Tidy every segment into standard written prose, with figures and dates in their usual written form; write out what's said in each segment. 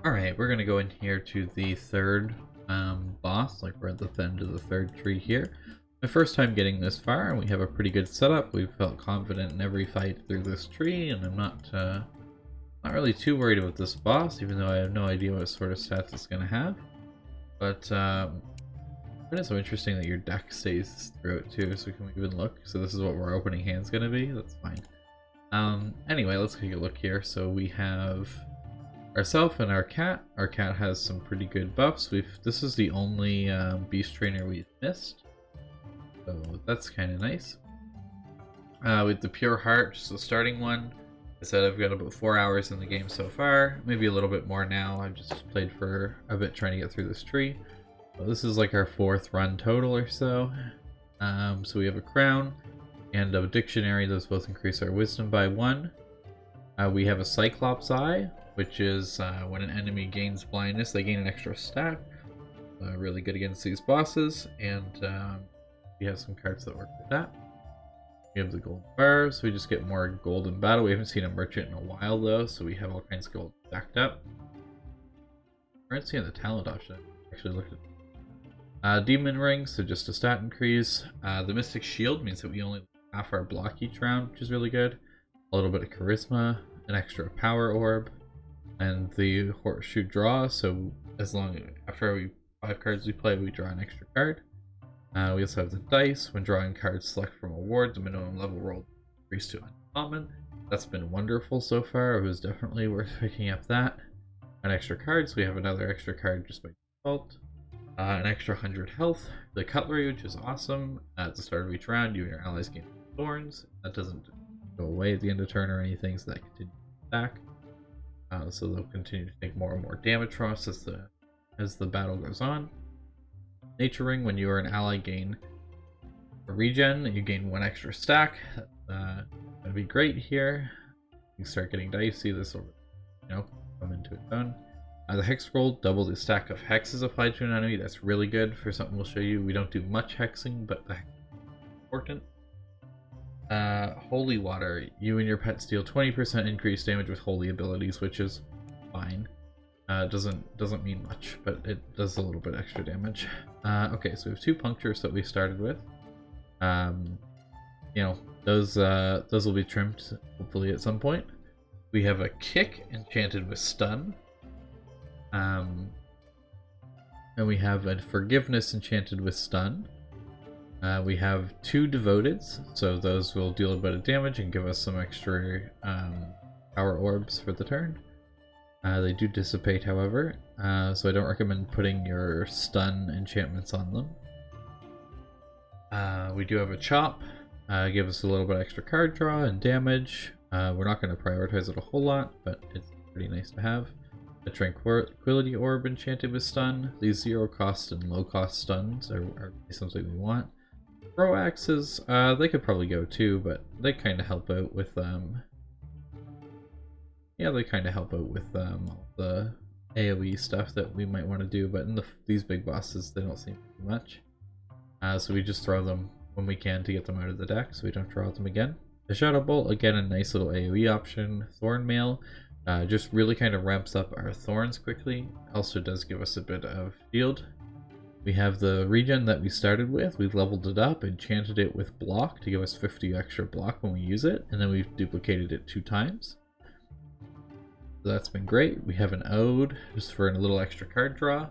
Alright, we're gonna go in here to the third boss, like we're at the end of the third tree here. My first time getting this far, and we have a pretty good setup. We've felt confident in every fight through this tree, and I'm not really too worried about this boss, even though I have no idea what sort of stats it's gonna have. But it is so interesting that your deck stays through it too, so can we even look? So this is what our opening hand's gonna be? That's fine. Anyway, let's take a look here. So we have ourselves and our cat. Our cat has some pretty good buffs. This is the only beast trainer we've missed, so that's kind of nice. With the pure heart, just the starting one. I said I've got about 4 hours in the game so far, maybe a little bit more now. I've just played for a bit trying to get through this tree. So this is like our 4th run total or so. So we have a crown and a dictionary. Those both increase our wisdom by 1. We have a Cyclops eye, which is when an enemy gains blindness, they gain an extra stack. Really good against these bosses, and we have some cards that work with that. We have the gold bars, so we just get more gold in battle. We haven't seen a merchant in a while though, so we have all kinds of gold stacked up. We're not seeing the talent option. Actually looked at demon ring, so just a stat increase. The mystic shield means that we only half our block each round, which is really good. A little bit of charisma, an extra power orb, and the horseshoe draw, so after every 5 cards we play, we draw an extra card. We also have the dice. When drawing cards, select from a ward, the minimum level roll increased to uncommon. That's been wonderful so far. It was definitely worth picking up that. And extra cards, we have another extra card just by default. An extra 100 health. The cutlery, which is awesome. At the start of each round, you and your allies gain thorns. That doesn't go away at the end of turn or anything, so that continues to stack. So they'll continue to take more and more damage from us as the battle goes on. Nature ring, when you are an ally gain a regen, you gain 1 extra stack. That's gonna be great here. You start getting dicey, this will come into its own. The hex scroll, double the stack of hexes applied to an enemy. That's really good for something we'll show you. We don't do much hexing, but the hex is important. Holy water, you and your pets deal 20% increased damage with holy abilities, which is fine. Doesn't mean much, but it does a little bit extra damage. Okay, so we have 2 punctures that we started with. Those will be trimmed hopefully at some point. We have a kick enchanted with stun. And we have a forgiveness enchanted with stun. We have 2 devoteds, so those will deal a bit of damage and give us some extra power orbs for the turn. They do dissipate, however, so I don't recommend putting your stun enchantments on them. We do have a chop, give us a little bit extra card draw and damage. We're not going to prioritize it a whole lot, but it's pretty nice to have. A tranquility orb enchanted with stun. These 0 cost and low cost stuns are something we want. Throw axes, they could probably go too, but they kind of help out with all the AoE stuff that we might want to do, but in these big bosses, they don't seem to do much. So we just throw them when we can to get them out of the deck, so we don't draw them again. The Shadow Bolt, again, a nice little AoE option. Thorn Mail, just really kind of ramps up our thorns quickly. Also does give us a bit of shield. We have the regen that we started with. We've leveled it up, enchanted it with block to give us 50 extra block when we use it, and then we've duplicated it 2 times. So that's been great. We have an ode just for a little extra card draw.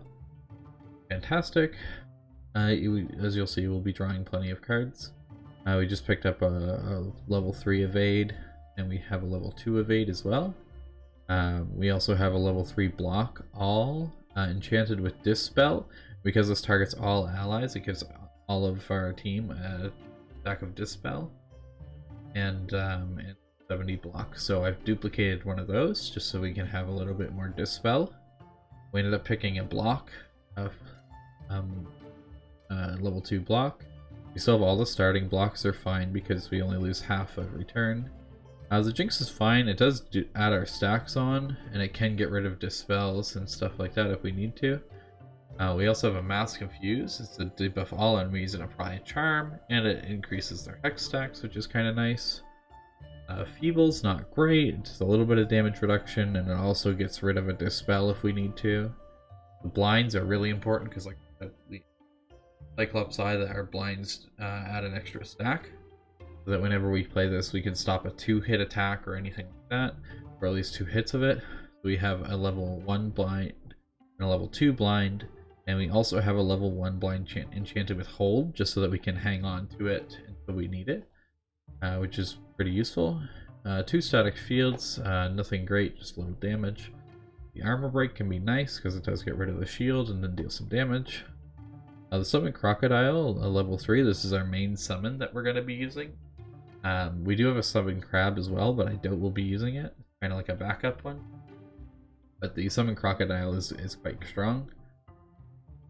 Fantastic. As you'll see, we'll be drawing plenty of cards. We just picked up a level 3 evade, and we have a level 2 evade as well. We also have a level 3 block all enchanted with dispel. Because this targets all allies, it gives all of our team a stack of dispel and 70 block. So I've duplicated one of those just so we can have a little bit more dispel. We ended up picking a block of level 2 block. We still have all the starting blocks are fine because we only lose half every turn. The Jinx is fine. It does add our stacks on, and it can get rid of dispels and stuff like that if we need to. We also have a Mass Confuse. It's a debuff all enemies and apply a charm, and it increases their hex stacks, which is kind of nice. Feeble's not great, just a little bit of damage reduction, and it also gets rid of a Dispel if we need to. The blinds are really important because, like the Cyclops Eye, that our blinds add an extra stack. So that whenever we play this, we can stop a 2-hit attack or anything like that, or at least 2 hits of it. So we have a level 1 blind and a level 2 blind, and we also have a level 1 blind enchanted with hold, just so that we can hang on to it until we need it, which is pretty useful. 2 static shields, nothing great, just a little damage. The armor break can be nice because it does get rid of the shield and then deal some damage. The summon crocodile, a level 3. This is our main summon that we're going to be using. We do have a summon crab as well, but I doubt we'll be using it. Kind of like a backup one. But the summon crocodile is quite strong.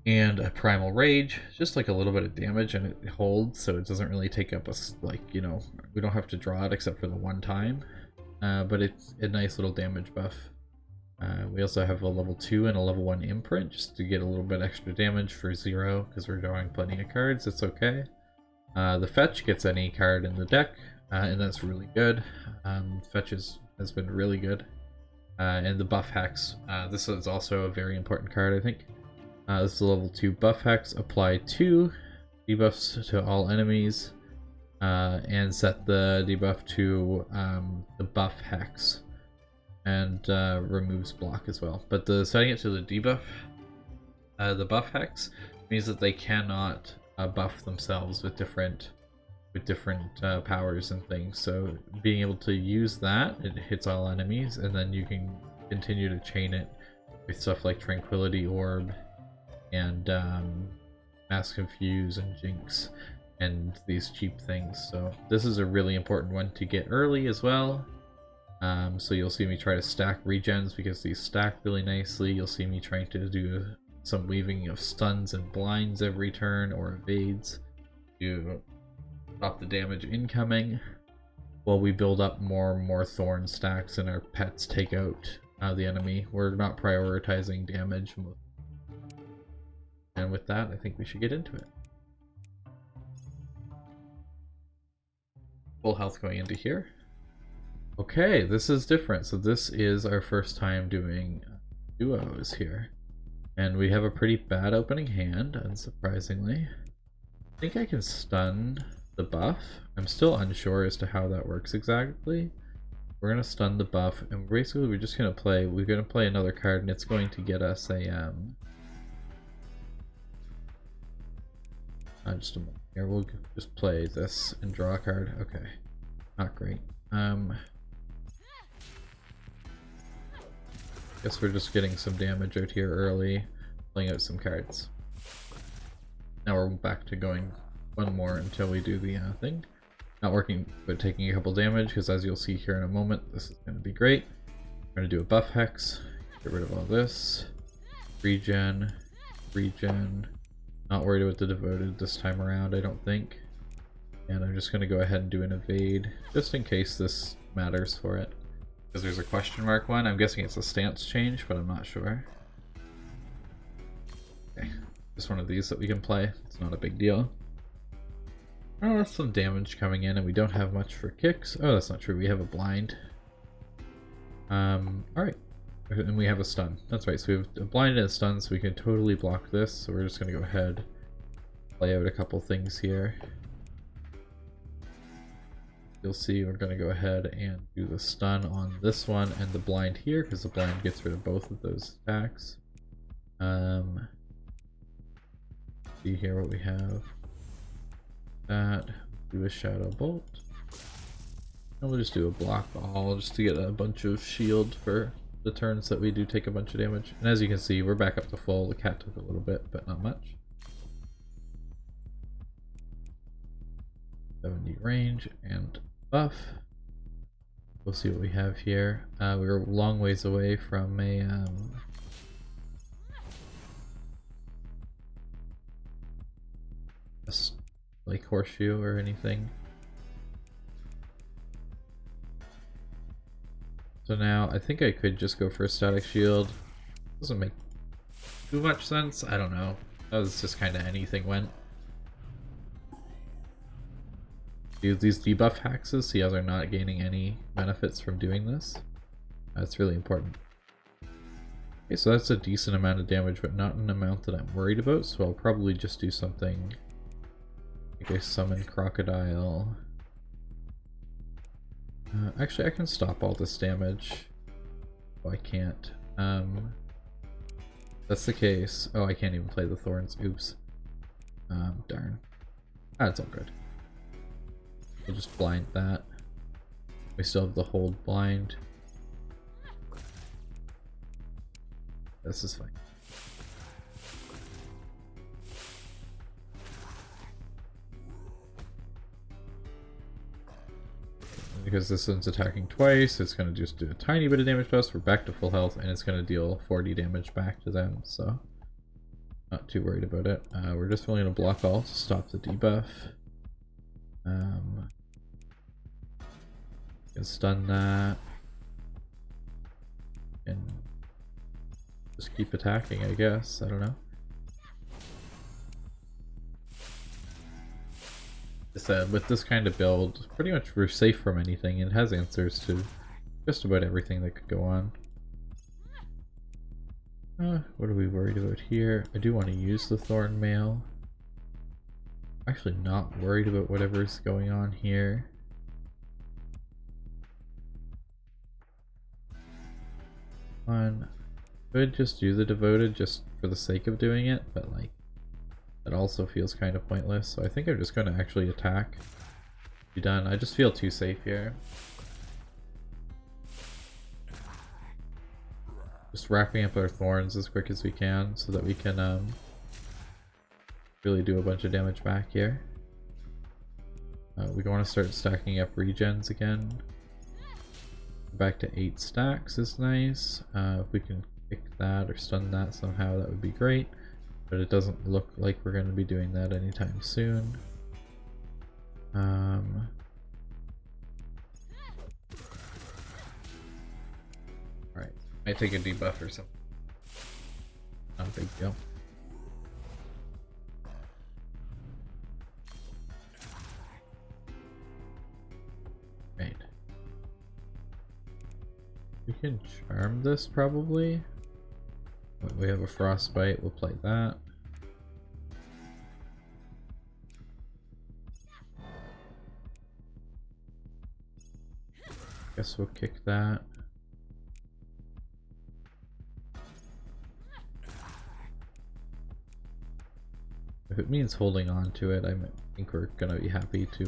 And a primal rage, just like a little bit of damage, and it holds, so it doesn't really take up us, like, you know, we don't have to draw it except for the one time. But it's a nice little damage buff. We also have a level 2 and a level 1 imprint, just to get a little bit extra damage for 0, because we're drawing plenty of cards. It's okay. The fetch gets any card in the deck, and that's really good. Fetch has been really good. And the buff hex. This is also a very important card, I think. This is a level 2 buff hex. Apply 2 debuffs to all enemies, and set the debuff to the buff hex, and removes block as well. But setting it to the debuff, the buff hex, means that they cannot buff themselves with different powers and things. So being able to use that, it hits all enemies, and then you can continue to chain it with stuff like Tranquility Orb and Mass Confuse and Jinx and these cheap things. So this is a really important one to get early as well. So you'll see me try to stack regens because these stack really nicely. You'll see me trying to do some weaving of stuns and blinds every turn, or evades, to stop the damage incoming, while we build up more and more thorn stacks and our pets take out the enemy. We're not prioritizing damage. And with that, I think we should get into it. Full health going into here. Okay, this is different. So this is our first time doing duos here. And we have a pretty bad opening hand, unsurprisingly. I think I can stun the buff. I'm still unsure as to how that works exactly. We're going to stun the buff, and basically we're just going to play another card, and it's going to get us a just a moment here. We'll just play this and draw a card. Okay, not great. Guess we're just getting some damage out here early, playing out some cards. Now we're back to going one more until we do the thing. Not working, but taking a couple damage, because as you'll see here in a moment, this is going to be great. We're going to do a buff hex, get rid of all this. Regen. Not worried about the devoted this time around, I don't think. And I'm just going to go ahead and do an evade, just in case this matters for it. Because there's a question mark one. I'm guessing it's a stance change, but I'm not sure. Okay, just one of these that we can play. It's not a big deal. Oh, that's some damage coming in, and we don't have much for kicks. Oh, that's not true. We have a blind. Alright. And we have a stun. That's right. So we have a blind and a stun, so we can totally block this. So we're just going to go ahead, play out a couple things here. You'll see we're going to go ahead and do the stun on this one and the blind here, because the blind gets rid of both of those attacks. See here what we have. That, do a shadow bolt. And we'll just do a block all just to get a bunch of shield for the turns that we do take a bunch of damage. And as you can see, we're back up to full. The cat took a little bit, but not much. 70 range and buff. We'll see what we have here. We're a long ways away from a like horseshoe or anything. So now I think I could just go for a static shield. Doesn't make too much sense. I don't know. That was just kind of anything went. do these debuff hexes so you guys are not gaining any benefits from doing this. That's really important. Okay, so that's a decent amount of damage, but not an amount that I'm worried about, so I'll probably just do something like I summon Crocodile. Actually, I can stop all this damage. Oh, I can't. That's the case. Oh, I can't even play the Thorns. Oops. Darn. That's all good. We'll just blind that. We still have the hold blind. This is fine. Because this one's attacking twice, it's going to just do a tiny bit of damage to us. We're back to full health, and it's going to deal 40 damage back to them, so not too worried about it. We're just only going to block all to stop the debuff. Can stun that. And just keep attacking, I guess. I don't know. Said with this kind of build, pretty much we're safe from anything. It has answers to just about everything that could go on. What are we worried about here? I do want to use the Thorn Mail. Actually not worried about whatever's going on here. Could just do the Devoted just for the sake of doing it, but like that also feels kind of pointless, so I think I'm just going to actually attack. Be done. I just feel too safe here. Just wrapping up our thorns as quick as we can so that we can really do a bunch of damage back here. We want to start stacking up regens again. Back to 8 stacks is nice. If we can kick that or stun that somehow, that would be great. But it doesn't look like we're going to be doing that anytime soon. Alright, might take a debuff or something. Not a big deal. Right. We can charm this probably. We have a frostbite, we'll play that. Guess we'll kick that. If it means holding on to it, I think we're gonna be happy to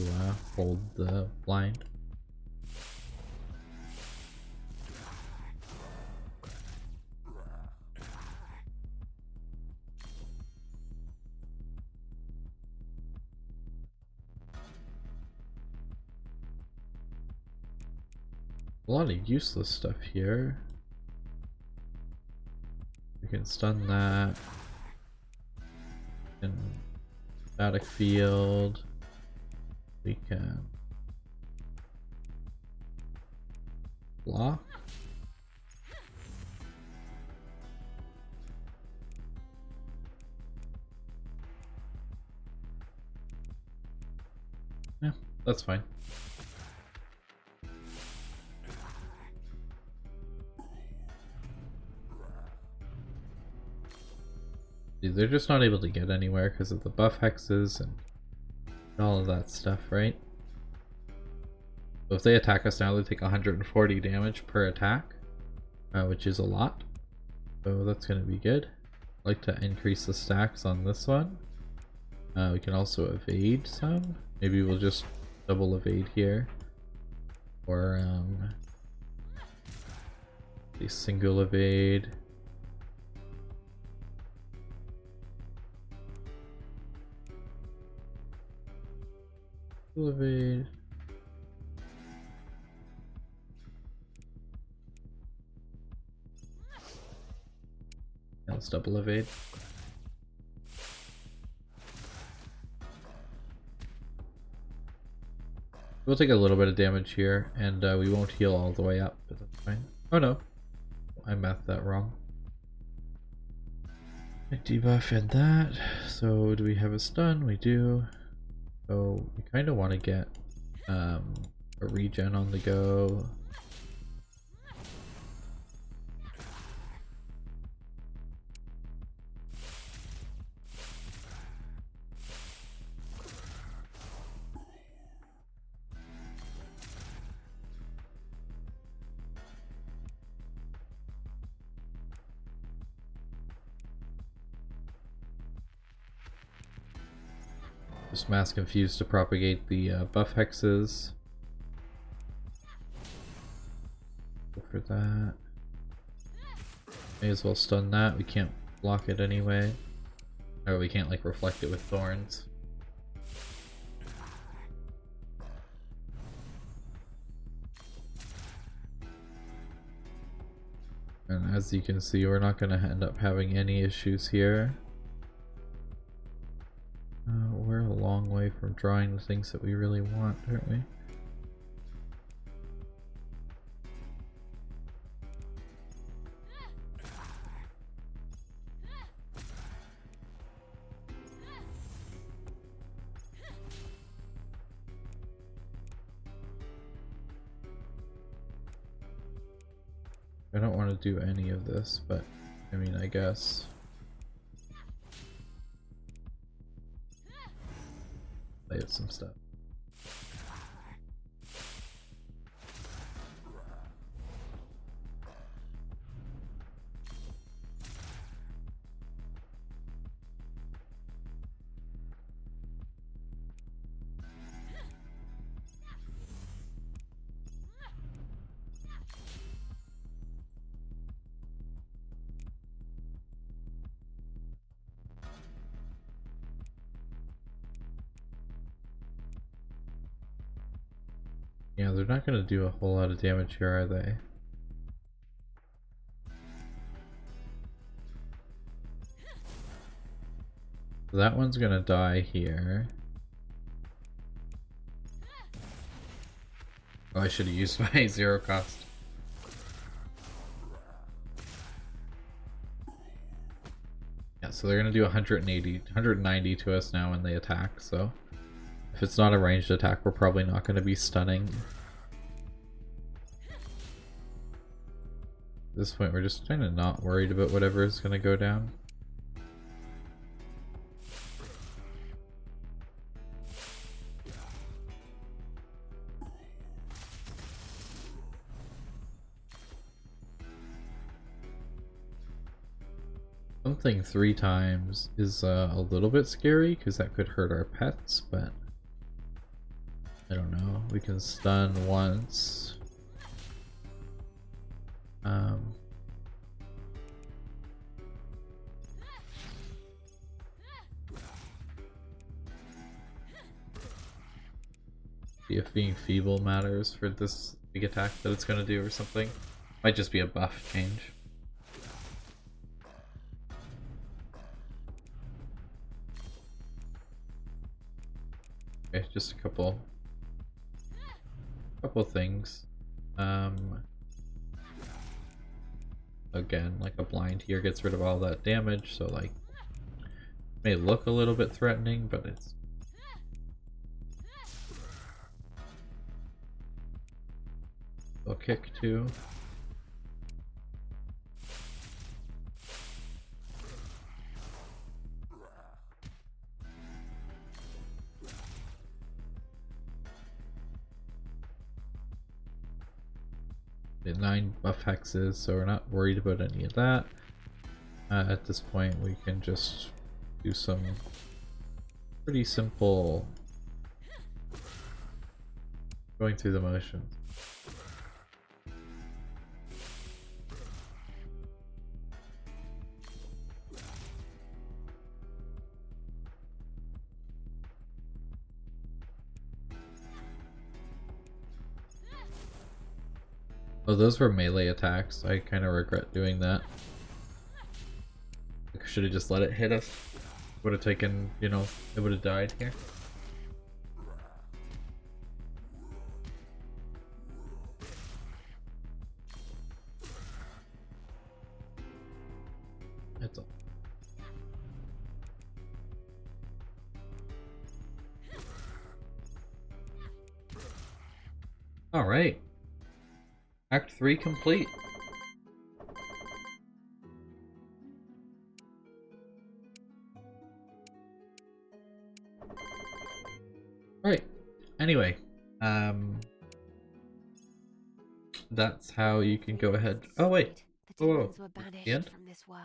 hold the blind. A lot of useless stuff here. We can stun that. And static field. We can block. Yeah, that's fine. They're just not able to get anywhere because of the buff hexes and all of that stuff, right? So if they attack us now, they take 140 damage per attack, which is a lot. So that's going to be good. I'd like to increase the stacks on this one. We can also evade some. Maybe we'll just double evade here. Or a single evade. Evade. Yeah, let's double evade. We'll take a little bit of damage here, and we won't heal all the way up, but that's fine. Oh no, I mathed that wrong. I debuff and that. So do we have a stun? We do. So we kind of want to get A regen on the go. Just Mass Confuse to propagate the buff hexes. Go for that. May as well stun that. We can't block it anyway. Or we can't like reflect it with thorns. And as you can see, we're not going to end up having any issues here. We're a long way from drawing the things that we really want, aren't we? I don't want to do any of this, but I mean, I guess. Play with some stuff. Yeah, they're not going to do a whole lot of damage here, are they? So that one's going to die here. Oh, I should have used my 0 cost. Yeah, so they're going to do 190 to us now when they attack, so if it's not a ranged attack, we're probably not going to be stunning. At this point, we're just kind of not worried about whatever is going to go down. Something 3 times is a little bit scary because that could hurt our pets, but I don't know. We can stun once. See if being feeble matters for this big attack that it's going to do or something. Might just be a buff change. Okay, just a couple things. Again, like a blind here gets rid of all that damage, so like may look a little bit threatening, but it's a kick too. Get 9 buff hexes, so we're not worried about any of that. At this point, we can just do some pretty simple going through the motions. Oh, those were melee attacks. I kind of regret doing that. I should have just let it hit us. Would have taken, you know, it would have died here. That's all. Alright. Act 3 complete. Right. Anyway, that's how you can go ahead. Oh wait. The demons were banished from this world.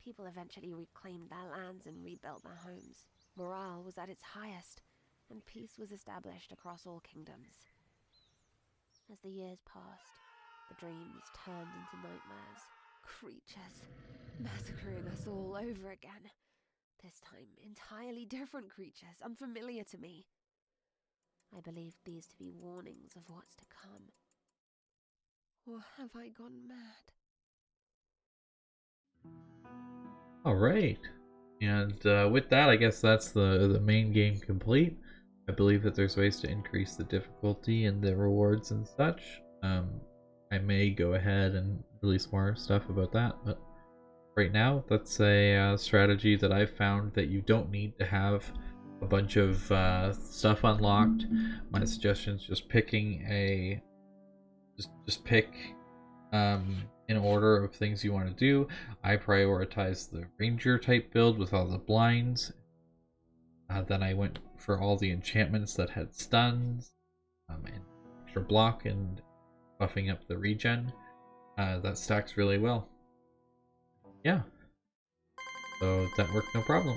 People eventually reclaimed their lands and rebuilt their homes. Morale was at its highest, and peace was established across all kingdoms. As the years passed, the dreams turned into nightmares. Creatures massacring us all over again. This time, entirely different creatures, unfamiliar to me. I believed these to be warnings of what's to come. Or have I gone mad? Alright. And with that, I guess that's the main game complete. I believe that there's ways to increase the difficulty and the rewards and such. I may go ahead and release more stuff about that, but right now, that's a strategy that I've found that you don't need to have a bunch of stuff unlocked. My suggestion is just picking a just pick in order of things you want to do. I prioritize the ranger type build with all the blinds. Then I went for all the enchantments that had stuns and extra block and buffing up the regen. That stacks really well. Yeah. So that worked no problem.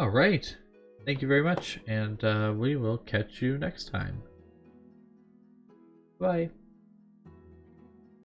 Alright. Thank you very much, and we will catch you next time. Bye.